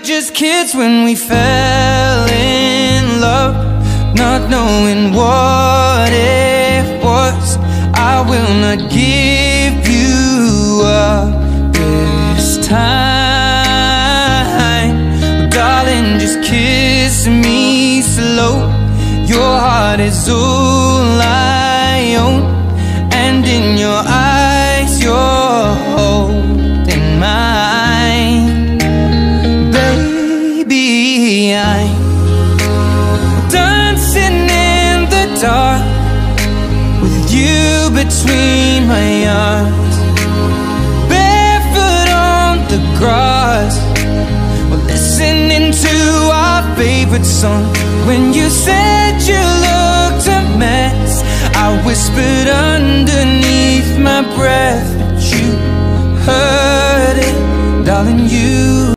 just kids when we fell in love, not knowing what it was. I will not give you up this time. Darling, just kiss me slow. Your heart is all I own, and in your eyes you're holding mine. Baby, I'm dancing in the dark with you between my arms, barefoot on the grass, we're listening to our favorite song. When you said you looked a mess, I whispered underneath my breath, but you heard it, darling, you